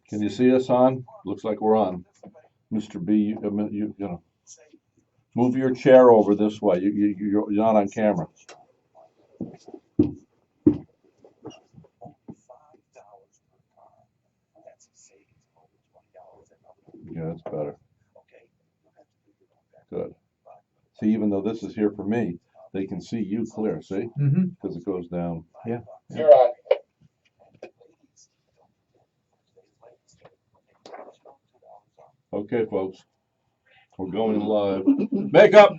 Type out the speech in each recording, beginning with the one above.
Can you see us on? Looks like we're on. Mr. B, you know, move your chair over this way. You're not on camera. Yeah, that's better. Good. See, even though this is here for me, they can see you clear, see? Mm-hmm. Because it goes down. Yeah. You're on. Okay, folks. We're going live. Makeup!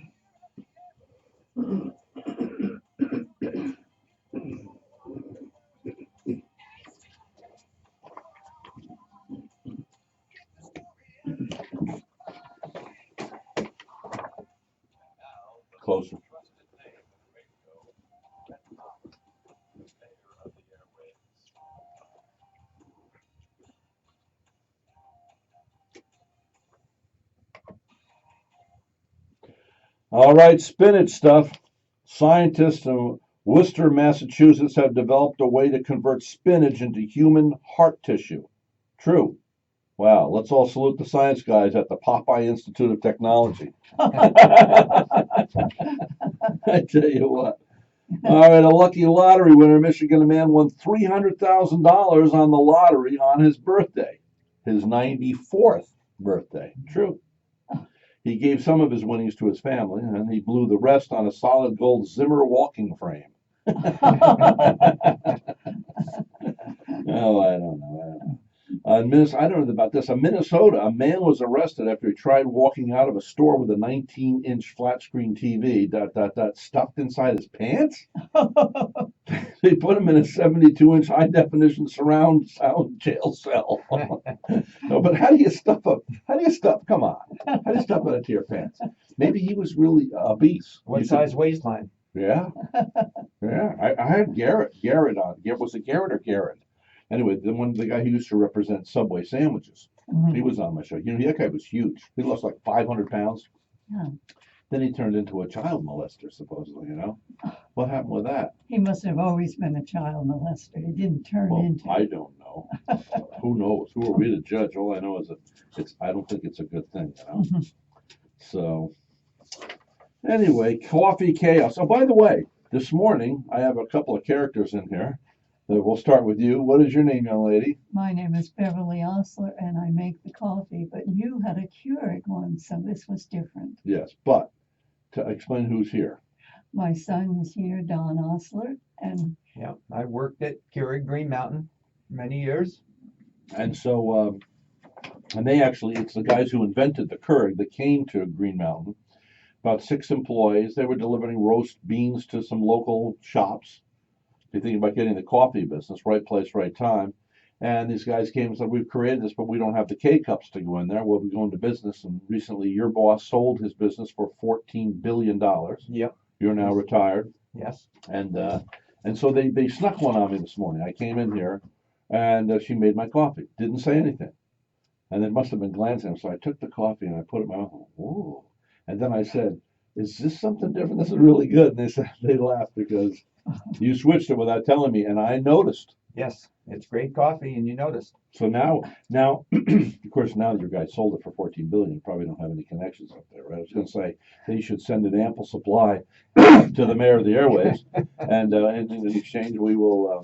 Closer. All right, spinach stuff. Scientists in Worcester, Massachusetts have developed a way to convert spinach into human heart tissue. True. Wow, let's all salute the science guys at the Popeye Institute of Technology. I tell you what. All right, a lucky lottery winner, Michigan man won $300,000 on the lottery on his birthday, his 94th birthday. True. He gave some of his winnings to his family, and he blew the rest on a solid gold Zimmer walking frame. Oh, I don't know. I don't know about this. In Minnesota, a man was arrested after he tried walking out of a store with a 19-inch flat screen TV stuffed inside his pants. They put him in a 72-inch high definition surround sound jail cell. No, but how do you stuff? Come on. How do you stuff it into your pants? Maybe he was really obese. What size waistline? Yeah. Yeah. I had Garrett on. Was it Garrett or Garrett? Anyway, the guy who used to represent Subway sandwiches, he was on my show. You know, that guy was huge. He lost like 500 pounds. Yeah. Then he turned into a child molester, supposedly, you know. What happened with that? He must have always been a child molester. He didn't turn Well, into I don't know. Who knows? Who are we to judge? All I know is that I don't think it's a good thing, you know. So, anyway, coffee chaos. Oh, by the way, this morning I have a couple of characters in here. We'll start with you. What is your name, young lady? My name is Beverly Osler, and I make the coffee, but you had a Keurig one, so this was different. Yes, but to explain who's here. My son is here, Don Osler, and Yeah, I worked at Keurig Green Mountain many years. And so, and they actually, it's the guys who invented the Keurig that came to Green Mountain. About 6 employees. They were delivering roast beans to some local shops. If you think about getting the coffee business, right place, right time. And these guys came and said, we've created this, but we don't have the K-Cups to go in there. We'll be going to business. And recently your boss sold his business for $14 billion. Yep. You're now retired. Yes. And so they snuck one on me this morning. I came in here, and she made my coffee. Didn't say anything. And it must have been glancing. So I took the coffee and I put it in my mouth. Whoa. And then I said, is this something different? This is really good. And they laughed because you switched it without telling me, and I noticed. Yes, it's great coffee, and you noticed. So now, of course, now that your guy sold it for $14 billion, you probably don't have any connections up there, right? I was going to say that you should send an ample supply to the mayor of the airways, and in exchange, we will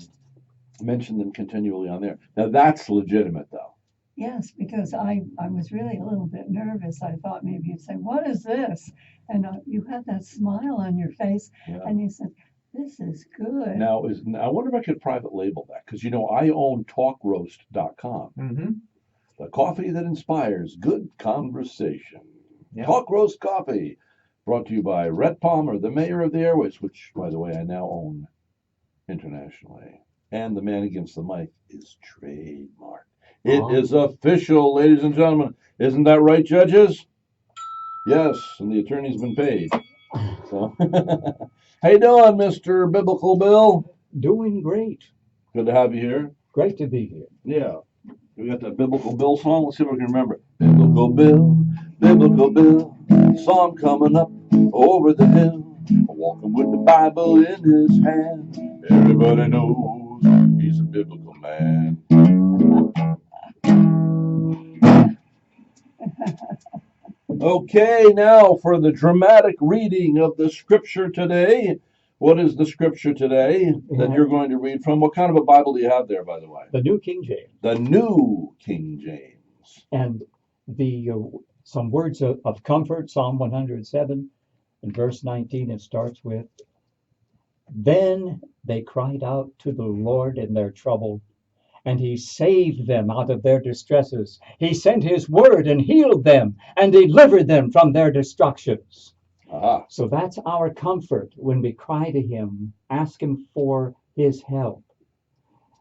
mention them continually on there. Now, that's legitimate, though. yes, because I was really a little bit nervous. I thought maybe you'd say, what is this? And you had that smile on your face, Yeah. and you said, this is good. Now, I wonder if I could private label that, because, you know, I own talkroast.com, Mm-hmm. the coffee that inspires good conversation. Yeah. Talk Roast Coffee, brought to you by Rhett Palmer, the mayor of the airways, which, by the way, I now own internationally. And the man against the mic is trademarked. It is official, ladies and gentlemen. Isn't that right, judges? Yes, and the attorney's been paid. So, how you doing, Mr. Biblical Bill? Doing great. Good to have you here. Great to be here. Yeah. We got that Biblical Bill song. Let's see if we can remember it. Biblical Bill, song coming up over the hill, walking with the Bible in his hand. Everybody knows He's a biblical man. Okay, now for the dramatic reading of the scripture today. What is the scripture today that you're going to read from? What kind of a Bible do you have there, by the way? The New King James. The New King James. And the some words of comfort, Psalm 107, in verse 19, it starts with, "Then they cried out to the Lord in their trouble, and he saved them out of their distresses. He sent his word and healed them and delivered them from their destructions." Aha. So that's our comfort when we cry to him, ask him for his help.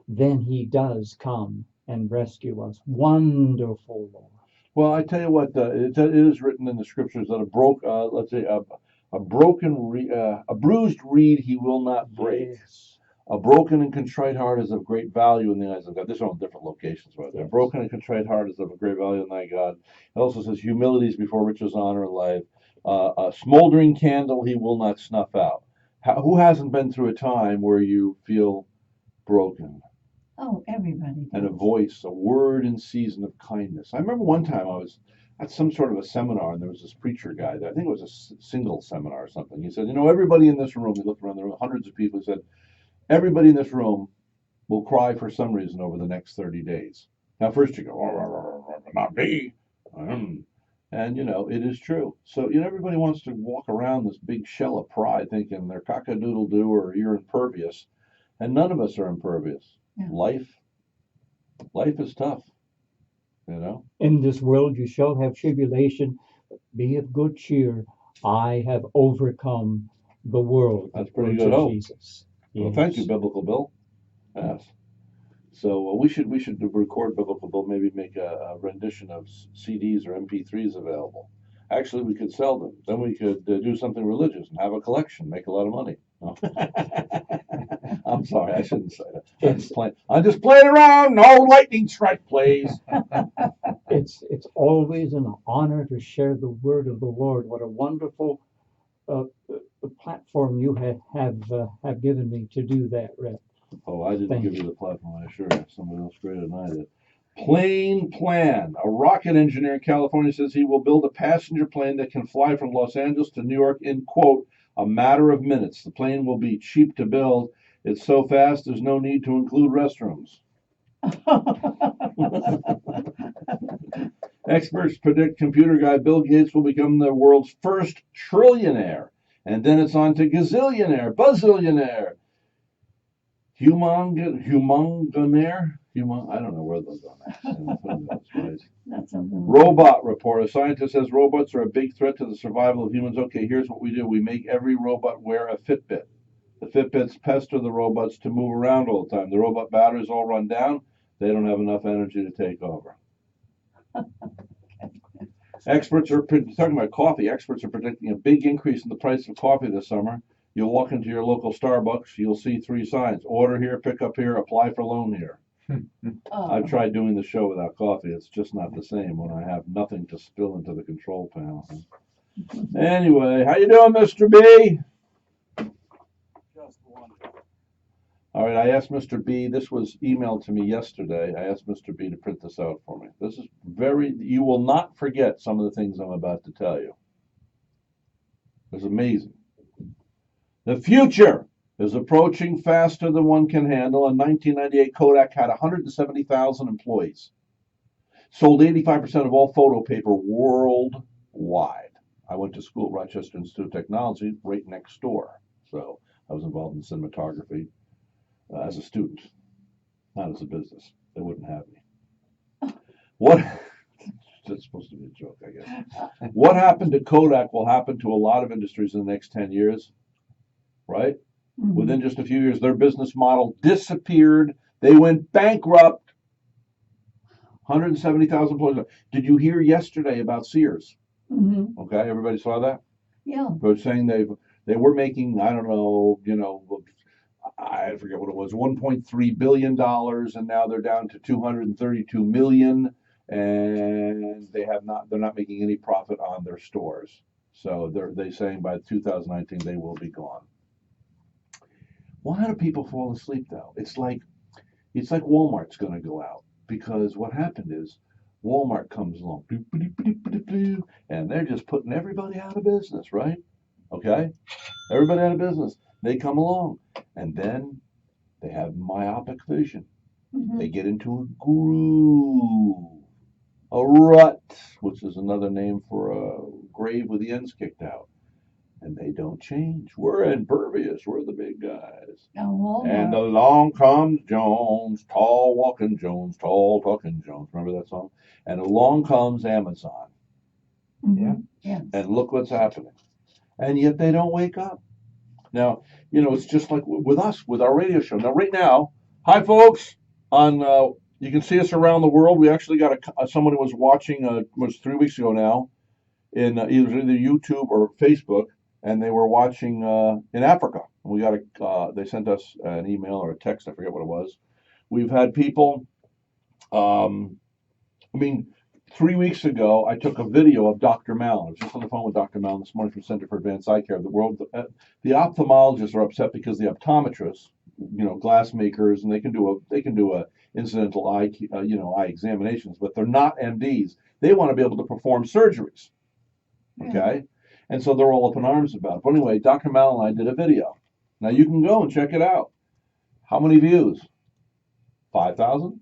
Then he does come and rescue us. Wonderful Lord. Well, I tell you what, it is written in the scriptures that a bruised reed he will not break. Yes. A broken and contrite heart is of great value in the eyes of God. This is on different locations, right there. Yes. Broken and contrite heart is of a great value in thy God. It also says humility is before riches, honor, and life. A smoldering candle he will not snuff out. Who hasn't been through a time where you feel broken? Oh, everybody And a does. voice, a word in season of kindness. I remember one time I was at some sort of a seminar, and there was this preacher guy there. I think it was a single seminar or something. He said, everybody in this room, he looked around, there were hundreds of people, he said, everybody in this room will cry for some reason over the next 30 days. Now, first you go, oh, not me. And, it is true. So, everybody wants to walk around this big shell of pride thinking they're cock-a-doodle-doo or you're impervious. And none of us are impervious. Yeah. Life is tough, In this world you shall have tribulation, but be of good cheer. I have overcome the world. That's pretty Words good of hope. Jesus. Well, Yes. thank you, Biblical Bill. Yes. So we should record Biblical Bill, maybe make a rendition of CDs or MP3s available. Actually, we could sell them. Then we could do something religious and have a collection, make a lot of money. No. I'm sorry, I shouldn't say that. I'm just playing around. No lightning strike, please. It's always an honor to share the word of the Lord. What a wonderful platform you have given me to do that, Rhett. Oh, I didn't Thank give you. you the platform. I sure have somebody else greater than I did. Plane plan. A rocket engineer in California says he will build a passenger plane that can fly from Los Angeles to New York in, quote, a matter of minutes. The plane will be cheap to build. It's so fast, there's no need to include restrooms. Experts predict computer guy Bill Gates will become the world's first trillionaire. And then it's on to gazillionaire, bazillionaire, humongonaire. I don't know where those are. Right? That's a little. Robot report. A scientist says robots are a big threat to the survival of humans. Okay, here's what we do. We make every robot wear a Fitbit. The Fitbits pester the robots to move around all the time. The robot batteries all run down. They don't have enough energy to take over. Experts are talking about coffee. Experts are predicting a big increase in the price of coffee this summer. You'll walk into your local Starbucks. You'll see 3 signs: order here, pick up here, apply for loan here. I've tried doing the show without coffee. It's just not the same when I have nothing to spill into the control panel. Anyway, how you doing, Mr. B? Just wonderful. All right, I asked Mr. B, this was emailed to me yesterday. I asked Mr. B to print this out for me. This is you will not forget some of the things I'm about to tell you. It's amazing. The future is approaching faster than one can handle. In 1998, Kodak had 170,000 employees. Sold 85% of all photo paper worldwide. I went to school at Rochester Institute of Technology, right next door. So I was involved in cinematography as a student, not as a business. They wouldn't have me. What? That's supposed to be a joke, I guess. What happened to Kodak will happen to a lot of industries in the next 10 years, right? Mhm. Within just a few years, their business model disappeared. They went bankrupt. 170,000 employees. Did you hear yesterday about Sears? Mhm. Okay, everybody saw that? Yeah. They're saying they were making, I don't know, I forget what it was, $1.3 billion, and now they're down to 232 million, and they're not making any profit on their stores. So they're saying by 2019 they will be gone. Why do people fall asleep though? It's like Walmart's going to go out because what happened is Walmart comes along, and they're just putting everybody out of business, right? Okay, everybody out of business. They come along, and then they have myopic vision. They Mhm. get into a groove, a rut, which is another name for a grave with the ends kicked out, and they don't change. We're impervious. We're the big guys. Now And Walmart. along comes Jones, tall walking Jones, tall talking Jones. Remember that song? And along comes Amazon. Mhm. Yes. And look what's happening. And yet they don't wake up. Now, it's just like with us, with our radio show. Now, right now, hi, folks. You can see us around the world. We actually got someone who was watching, was 3 weeks ago now, in either YouTube or Facebook, and they were watching in Africa. We got they sent us an email or a text. I forget what it was. We've had people. I mean, 3 weeks ago, I took a video of Dr. Mallon. I was just on the phone with Dr. Mallon this morning from Center for Advanced Eye Care of the world. The ophthalmologists are upset because the optometrists, glass makers, and they can do a incidental eye examinations, but they're not MDs. They want to be able to perform surgeries. Yeah. Okay, and so they're all up in arms about it. But anyway, Dr. Mallon and I did a video. Now you can go and check it out. How many views? 5,000?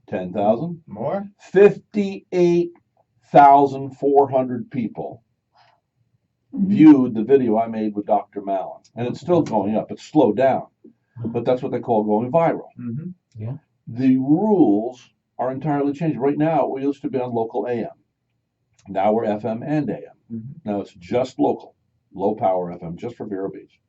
10,000? More? 58,400 people Mhm. viewed the video I made with Dr. Mallon. And it's still going up. It's slowed down. But that's what they call going viral. Mm-hmm. The rules are entirely changed. Right now, we used to be on local AM. Now we're FM and AM. Mm-hmm. Now it's just local, low power FM, just for Vero Beach.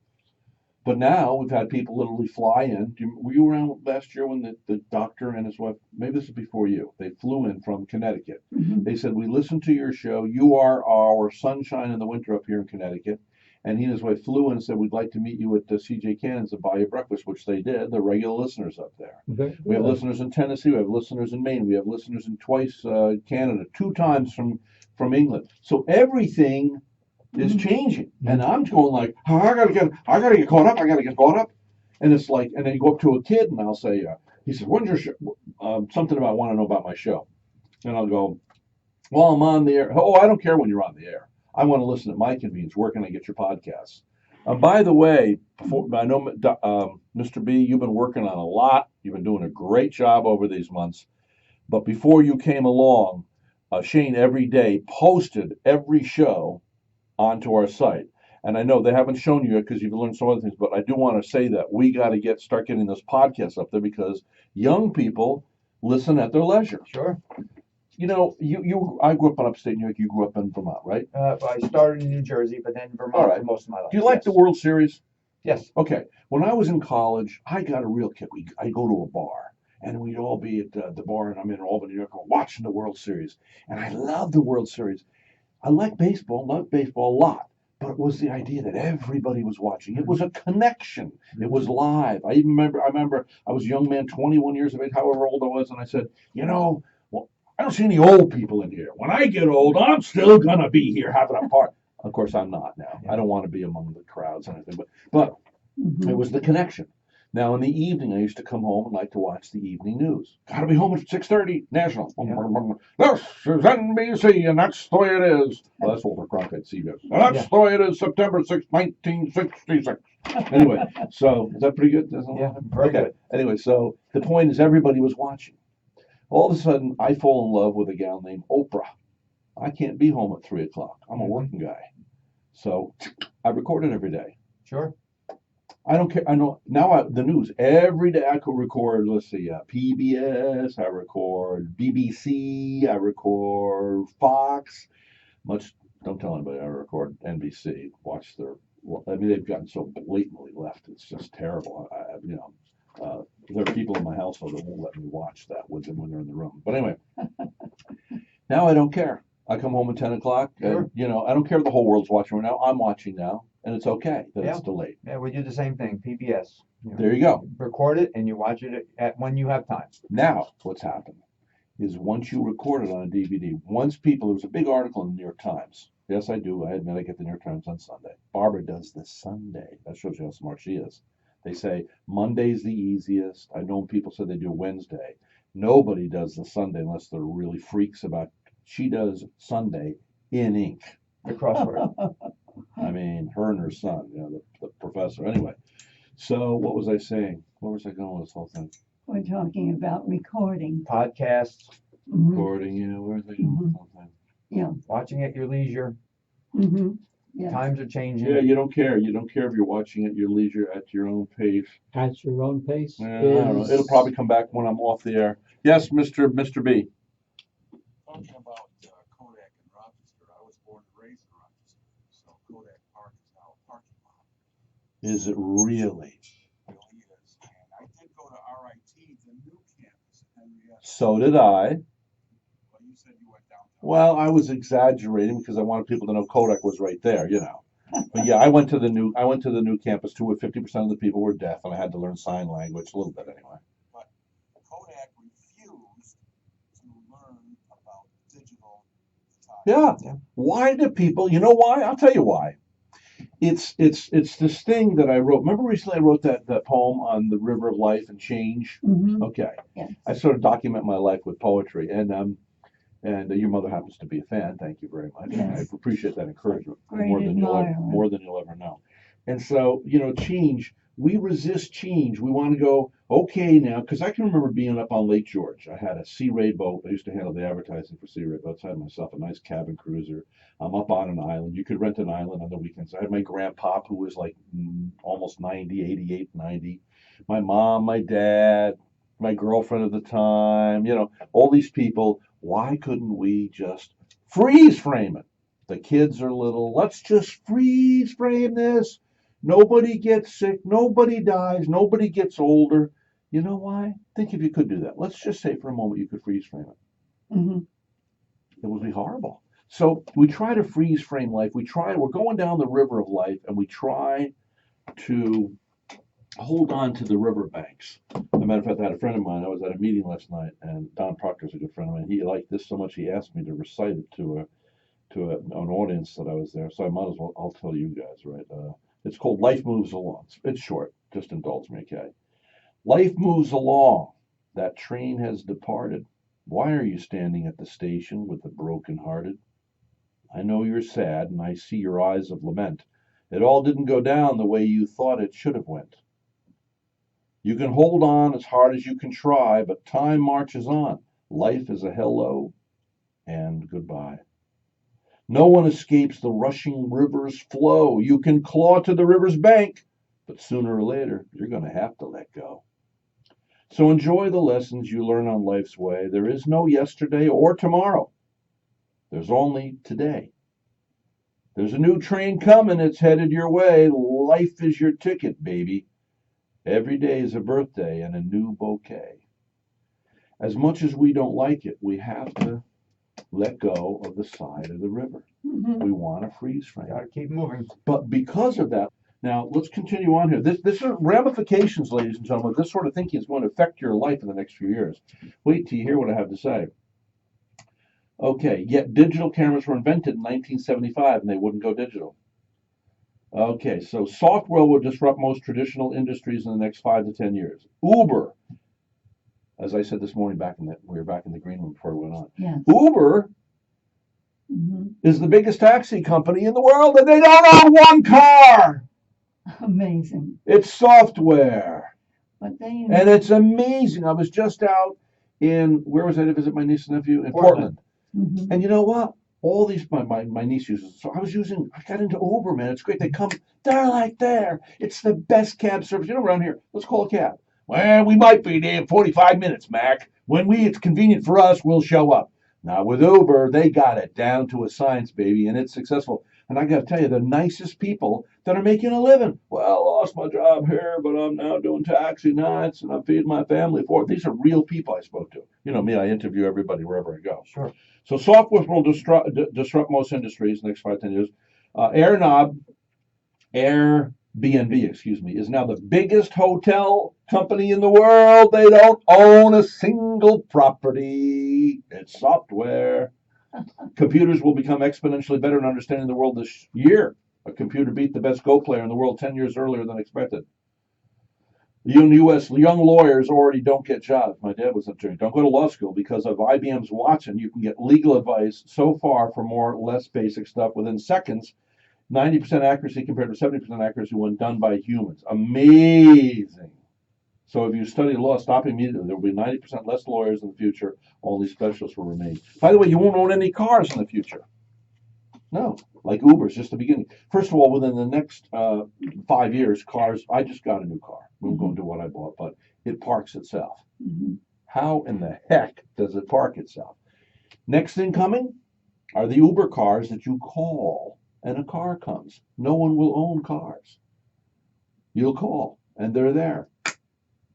But now we've had people literally fly in. Were you around last year when the doctor and his wife, maybe this is before you, they flew in from Connecticut. Mhm. They said, we listened to your show. You are our sunshine in the winter up here in Connecticut. And he and his wife flew in and said, we'd like to meet you at CJ Cannon's and buy you breakfast, which they did. They're regular listeners up there. Very We have good. listeners in Tennessee. We have listeners in Maine. We have listeners in twice Canada, 2 times from England. So everything is Mhm. changing, and I'm going like, oh, I gotta get caught up. I gotta get caught up, and it's like, and then you go up to a kid, and I'll say, he says, when's your show? Something about want to know about my show, and I'll go, well, I'm on the air. Oh, I don't care when you're on the air. I want to listen at my convenience. Where can I get your podcasts? By the way, I know Mr. B, you've been working on a lot. You've been doing a great job over these months. But before you came along, Shane every day posted every show onto our site. And I know they haven't shown you it because you've learned some other things, but I do want to say that we got to start getting this podcast up there because young people listen at their leisure. Sure. I grew up in upstate New York. You grew up in Vermont, right? I started in New Jersey, but then Vermont All right. for most of my life. Do you like Yes. the World Series? Yes. Okay. When I was in college, I got a real kick. I'd go to a bar, and we'd all be at the bar, and I'm in Albany, New York, watching the World Series. And I love the World Series. I like baseball, loved baseball a lot, but it was the idea that everybody was watching. It was a connection. It was live. I remember I was a young man, 21 years of age, however old I was, and I said, well, I don't see any old people in here. When I get old, I'm still gonna be here having a party. Of course, I'm not now. I don't want to be among the crowds and anything, but Mhm. it was the connection. Now in the evening, I used to come home and like to watch the evening news. Got to be home at 6:30 National. This is NBC, and that's the way it is. Well, that's Walter Cronkite, CBS. And that's the way it is, September 6th, 1966. Anyway, so is that pretty good? Yeah, very Okay. good. Anyway, so the point is everybody was watching. All of a sudden, I fall in love with a gal named Oprah. I can't be home at 3 o'clock. I'm a working guy. So I record it every day. Sure. I don't care. I know now the news every day. I could record. Let's see, PBS. I record BBC. I record Fox. Don't tell anybody I record NBC. Watch their. I mean, they've gotten so blatantly left. It's just terrible. There are people in my household that won't let me watch that with them when they're in the room. But anyway, now I don't care. I come home at 10 o'clock, and I don't care if the whole world's watching right now. I'm watching now, and it's okay that it's delayed. Yeah, we do the same thing. PBS. There you go. Record it and you watch it at when you have time. Now, what's happened is once you record it on a DVD, there was a big article in the New York Times. Yes, I do. I admit I get the New York Times on Sunday. Barbara does this Sunday. That shows you how smart she is. They say Monday's the easiest. I know people say they do Wednesday. Nobody does the Sunday unless they're really freaks about. She does Sunday in ink. The crossword. I mean, her and her son, the professor. Anyway, so what was I saying? Where was I going with this whole thing? We're talking about recording. Podcasts, Mhm, Recording, where was I going with this whole thing? Yeah. watching at your leisure. Mm-hmm. Yes. Times are changing. Yeah, you don't care. You don't care if you're watching at your leisure, at your own pace. At your own pace Yeah, I don't know. is It'll probably come back when I'm off the air. Yes, Mr. B. Talking about Kodak in Rochester, I was born and raised in Rochester, so Kodak Park is now a parking lot. Is it really? It really is. And I did go to RIT, the new campus in Henrietta. So did I. Well, you said you went downtown. Well, I was exaggerating because I wanted people to know Kodak was right there, But yeah, I went to the new campus too, where 50% of the people were deaf, and I had to learn sign language a little bit anyway. But Kodak refused to learn about digital photography. Yeah. Why do people? You know why? I'll tell you why. It's this thing that I wrote. Remember recently I wrote that poem on the river of life and change. Mm-hmm. Okay. Yes. I sort of document my life with poetry, and your mother happens to be a fan. Thank you very much. Yes. I appreciate that encouragement Great more than admirer. you'll ever know. And so, change. We resist change. We want to go okay now, because I can remember being up on Lake George. I had a Sea Ray boat. I used to handle the advertising for Sea Ray boats. I had myself a nice cabin cruiser. I'm up on an island. You could rent an island on the weekends. I had my grandpa, who was like almost 90, 88, 90. My mom, my dad, my girlfriend at the time, all these people. Why couldn't we just freeze frame it? The kids are little. Let's just freeze frame this. Nobody gets sick. Nobody dies. Nobody gets older. You know why? Think if you could do that. Let's just say for a moment you could freeze frame it. Mm-hmm. It would be horrible. So we try to freeze frame life. We're going down the river of life, and we try to hold on to the riverbanks. As a matter of fact, I had a friend of mine. I was at a meeting last night, and Don Proctor's a good friend of mine. He liked this so much he asked me to recite it to an audience that I was there. So I might as well. I'll tell you guys, right? It's called "Life Moves Along." It's short. Just indulge me, okay? Life moves along. That train has departed. Why are you standing at the station with the broken-hearted? I know you're sad, and I see your eyes of lament. It all didn't go down the way you thought it should have went. You can hold on as hard as you can try, but time marches on. Life is a hello and goodbye. No one escapes the rushing river's flow. You can claw to the river's bank, but sooner or later, you're going to have to let go. So enjoy the lessons you learn on life's way. There is no yesterday or tomorrow. There's only today. There's a new train coming. It's headed your way. Life is your ticket, baby. Every day is a birthday and a new bouquet. As much as we don't like it, we have to let go of the side of the river. Mm-hmm. We want to freeze frame. Gotta keep moving. But because of that, now let's continue on here. This are ramifications, ladies and gentlemen. This sort of thinking is going to affect your life in the next few years. Wait till you hear what I have to say. Okay, yet digital cameras were invented in 1975 and they wouldn't go digital. Okay, so software will disrupt most traditional industries in the next 5 to 10 years. Uber, as I said this morning, we were back in the green room before we went on. Yes. Uber Mm-hmm. is the biggest taxi company in the world, and they don't own one car. Amazing. It's software, But they, and it's amazing. I was just out in, where was I to visit my niece and nephew? In Portland. Mm-hmm. And you know what? All these, my niece uses, so I got into Uber, man. It's great. They're like there. It's the best cab service. Around here, let's call a cab. Well, we might be there in 45 minutes, Mac. When it's convenient for us, we'll show up. Now, with Uber, they got it down to a science, baby, and it's successful. And I got to tell you, the nicest people that are making a living. Well, I lost my job here, but I'm now doing taxi nights, and I'm feeding my family for it. These are real people I spoke to. You know me, I interview everybody wherever I go. Sure. So software will disrupt most industries in the next 5 to 10 years. Airbnb, is now the biggest hotel company in the world. They don't own a single property. It's software. Computers will become exponentially better in understanding the world this year. A computer beat the best Go player in the world 10 years earlier than expected. The U.S. young lawyers already don't get jobs. My dad was an attorney. Don't go to law school because of IBM's Watson. You can get legal advice so far for more or less basic stuff within seconds. 90% accuracy compared to 70% accuracy when done by humans. Amazing. So if you study law, stop immediately. There will be 90% less lawyers in the future. Only specialists will remain. By the way, you won't own any cars in the future. No, like Uber's just the beginning. First of all, within the next 5 years, cars, I just got a new car. We won't go into what I bought, but it parks itself. Mhm. How in the heck does it park itself? Next thing coming are the Uber cars that you call and a car comes. No one will own cars. You'll call and they're there.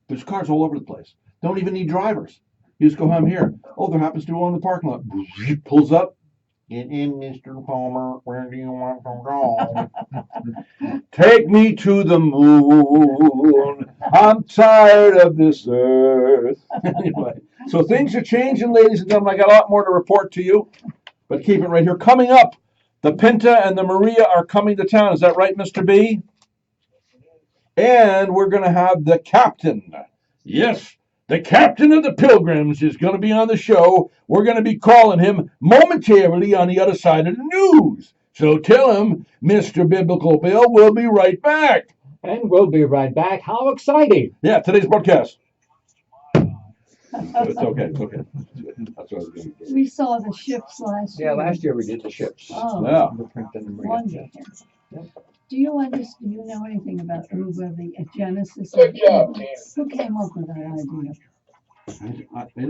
There's cars all over the place. Don't even need drivers. You just go, I'm here. Oh, there happens to be one in the parking lot. Pulls up. Get in, Mr. Palmer. Where do you want to go? Take me to the moon. I'm tired of this earth. Anyway, so things are changing, ladies and gentlemen. I got a lot more to report to you, but keep it right here. Coming up, the Pinta and the Maria are coming to town. Is that right, Mr. B? And we're going to have the captain. Yes, the captain of the Pilgrims is going to be on the show. We're going to be calling him momentarily on the other side of the news. So tell him, Mr. Biblical Bill, we'll be right back. And we'll be right back. How exciting! Yeah, today's broadcast. It's okay, it's okay. That's what I was going to do. We saw the ships last year. Yeah, last year we did the ships. Oh, Yeah. The Pinta and the Maria. wonderful. Yeah. Do you know anything about Uber, the genesis of Good job, Uber? team. Who came up with that idea?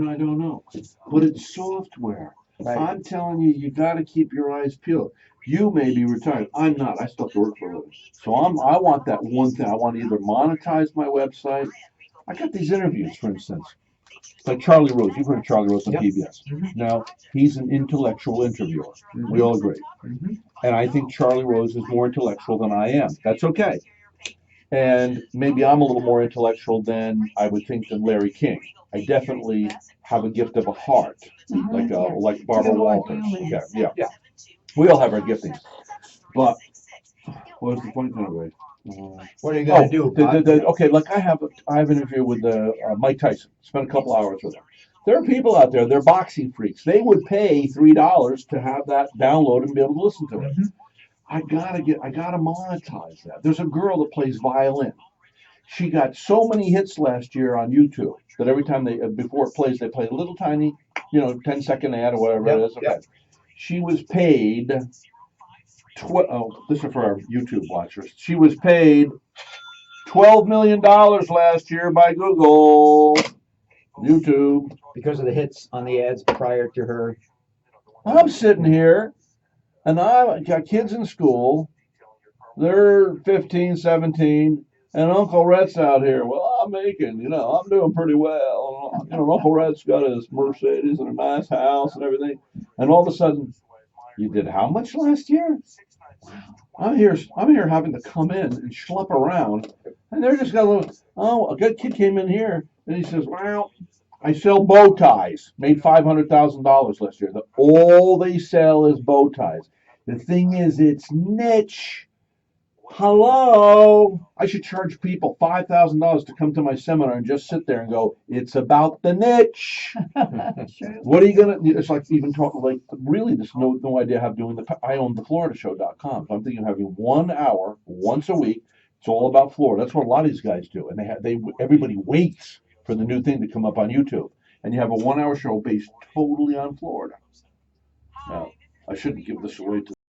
I don't know. But it's software. Right. I'm telling you, you got to keep your eyes peeled. You may be retired. I'm not. I still have to work for a living. So I want that one thing. I want to either monetize my website. I got these interviews, for instance. Like Charlie Rose. You've heard of Charlie Rose on Yep. PBS. Mhm. Now, he's an intellectual interviewer. We all agree. Mhm. And I think Charlie Rose is more intellectual than I am. That's okay. And maybe I'm a little more intellectual than I would think than Larry King. I definitely have a gift of a heart, like Barbara You're more Walters. human. Yeah. We all have our giftings. But what was the point anyway? What are you gonna do? Bob? Okay, like I have an interview with Mike Tyson. Spent a couple hours with him. There are people out there. They're boxing freaks. They would pay $3 to have that download and be able to listen to it. Mhm. I gotta monetize that. There's a girl that plays violin. She got so many hits last year on YouTube that every time before it plays, they play a little tiny, 10-second ad or whatever it Yep, is. Okay. She was paid. This is for our YouTube watchers. She was paid $12 million last year by Google, YouTube. Because of the hits on the ads prior to her. I'm sitting here, and I got kids in school. They're 15, 17, and Uncle Rhett's out here. Well, I'm doing pretty well. Uncle Rhett's got his Mercedes and a nice house and everything. And all of a sudden, you did how much last year? I'm here having to come in and schlep around, and they're just got a good kid came in here, and he says, well, I sell bow ties. Made $500,000 last year. All they sell is bow ties. The thing is, it's niche. Hello, I should charge people $5,000 to come to my seminar and just sit there and go, it's about the niche. True. What are you gonna? It's like even talking like really. There's no idea how doing I own thefloridashow.com. So I'm thinking of having 1 hour once a week. It's all about Florida. That's what a lot of these guys do, and everybody waits for the new thing to come up on YouTube, and you have a 1 hour show based totally on Florida. Now, I shouldn't give this away to